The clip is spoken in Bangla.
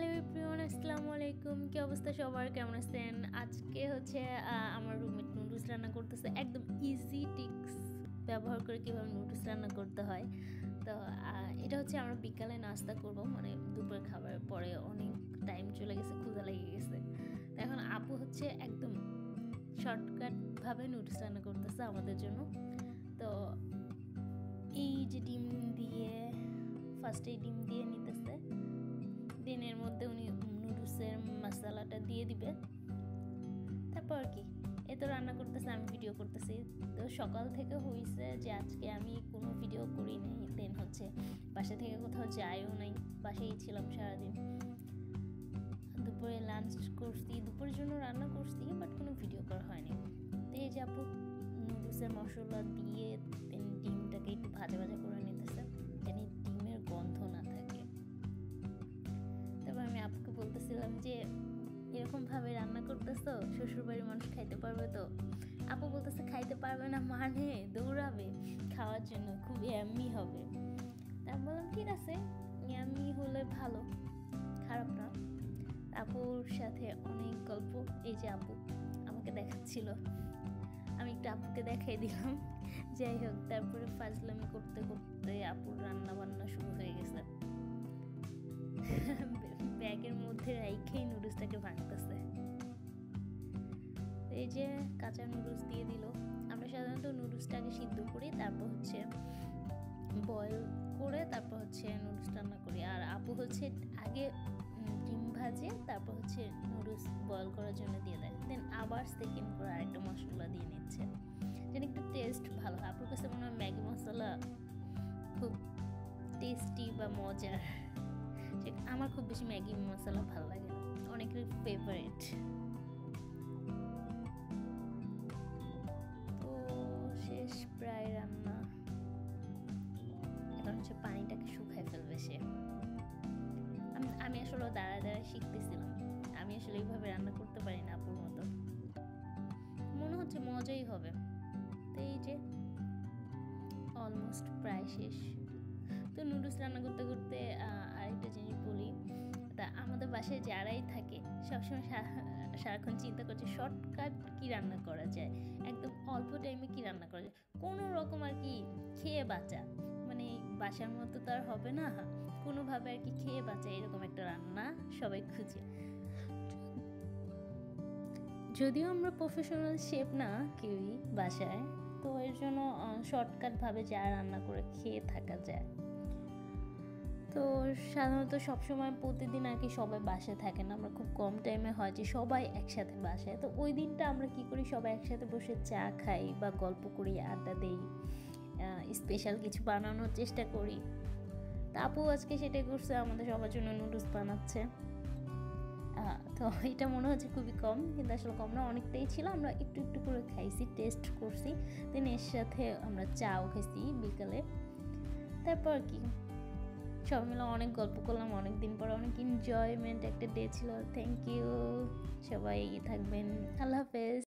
হ্যালো এভরিওয়ান, আসসালামু আলাইকুম। কি অবস্থা সবার, কেমন আছেন? আজকে হচ্ছে আমার রুমমেট নুডলস রান্না করতেছে। একদম ইজি টিক্স ব্যবহার করে কীভাবে নুডলস রান্না করতে হয়। তো এটা হচ্ছে আমরা বিকালে নাস্তা করব, মানে দুপুরের খাবারের পরে অনেক টাইম চলে গেছে, ক্ষুধা লেগে গেছে। তো এখন আপু হচ্ছে একদম শর্টকাটভাবে নুডলস রান্না করতেছে আমাদের জন্য। তো এই যে ডিম দিয়ে ফার্স্টে ডিম দিয়ে নিতেছে, দিনের মধ্যে উনি নুডলসের মশলাটা দিয়ে দিবে। তারপর কি এ তো রান্না করতেছে, আমি ভিডিও করতেছি। তো সকাল থেকে হয়েছে যে আজকে আমি কোনো ভিডিও করি নাই, দেন হচ্ছে বাসা থেকে কোথাও যাইও নাই, বাসায় ছিলাম সারাদিন। দুপুরে লাঞ্চ করছি, দুপুরের জন্য রান্না করছি, বাট কোনো ভিডিও করা হয়নি। তো এই যে আপু নুডলসের মশলা দিয়ে দেন ডিমটাকে একটু ভাজা ভাজা করে নিতেছে, যেন ডিমের গন্ধ না থাকে। তারপর আমি আপুকে বলতেছিলাম যে এরকমভাবে রান্না করতেছো, শ্বশুরবাড়ির মানুষ খাইতে পারবে তো? আপু বলতেছে খাইতে পারবে না মানে দৌড়াবে খাওয়ার জন্য, খুব ইয়াম্মি হবে। তা আমি বললাম ঠিক আছে, ইয়াম্মি হলে ভালো, খারাপ না। আপুর সাথে অনেক গল্প। এই যে আপু আমাকে দেখাচ্ছিল, আমি একটু আপুকে দেখাই দিলাম। যাই হোক, তারপরে ফাজলামি করতে করতে আপুর রান্না বান্না শুরু হয়ে গেছে। ব্যাগের মধ্যে রাইখেই নুডলসটাকে ভাঙতেছে। এই যে কাঁচা নুডলস দিয়ে দিল। আমরা সাধারণত নুডলসটাকে সিদ্ধ করি, তারপর হচ্ছে বয়েল করে তারপর হচ্ছে নুডলস রান্না করি। আর আপু হচ্ছে আগে ডিম ভাজে, তারপর হচ্ছে নুডলস বয়েল করার জন্য দিয়ে দেয়, দেন আবার সেকেন্ড করে আরেকটা মশলা দিয়ে নিচ্ছে, যেন একটু টেস্ট ভালো হয়। আপুর কাছে মনে হয় ম্যাগি মশলা খুব টেস্টি বা মজার। আমার খুব বেশি ম্যাগি মশলা ভালো লাগে না, অনেকের ফেভারিট। তো শেষ প্রায় রান্না, এখন হচ্ছে পানিটাকে শুকায় ফেলবে সে। আমি আসলে দাঁড়ায় শিখতেছিলাম, আমি আসলে এইভাবে রান্না করতে পারি না আপুর মতো। মনে হচ্ছে মজাই হবে। তো এই যে অলমোস্ট প্রায় শেষ। তো নুডলস রান্না করতে করতে আরেকটা জিনিস বলি, তা আমাদের বাসায় যারাই থাকে সবসময় সারাক্ষণ চিন্তা করছে শর্টকাট কি রান্না করা যায়, একদম অল্প টাইমে কি রান্না করা যায়, কোনো রকম আর কি খেয়ে বাঁচা, মানে বাসার মতো তো আর হবে না, কোনোভাবে আর কি খেয়ে বাঁচা, এরকম একটা রান্না সবাই খুঁজে। যদিও আমরা প্রফেশনাল শেফ না কেউই বাসায়, তো এর জন্য শর্টকাটভাবে যা রান্না করে খেয়ে থাকা যায়। তো সাধারণত সবসময় প্রতিদিন আর কি সবাই বাসায় থাকে না, আমরা খুব কম টাইমে হয় যে সবাই একসাথে বাসায়। তো ওই দিনটা আমরা কি করি, সবাই একসাথে বসে চা খাই বা গল্প করি, আড্ডা দেই, স্পেশাল কিছু বানানোর চেষ্টা করি। তা আপু আজকে সেটাই করছে, আমাদের সবার জন্য নুডলস বানাচ্ছে। তো এটা মনে হচ্ছে খুবই কম, কিন্তু আসলে কম না, অনেকটাই ছিল। আমরা একটু একটু করে খাইছি, টেস্ট করছি, দেন এর সাথে আমরা চাও খাইছি বিকালে। তারপর কি সবাই মিলে অনেক গল্প করলাম, অনেক দিন পর অনেক এনজয়মেন্ট একটা ডে ছিল। থ্যাংক ইউ, সবাই থাকবেন, আল্লাহ হাফেজ।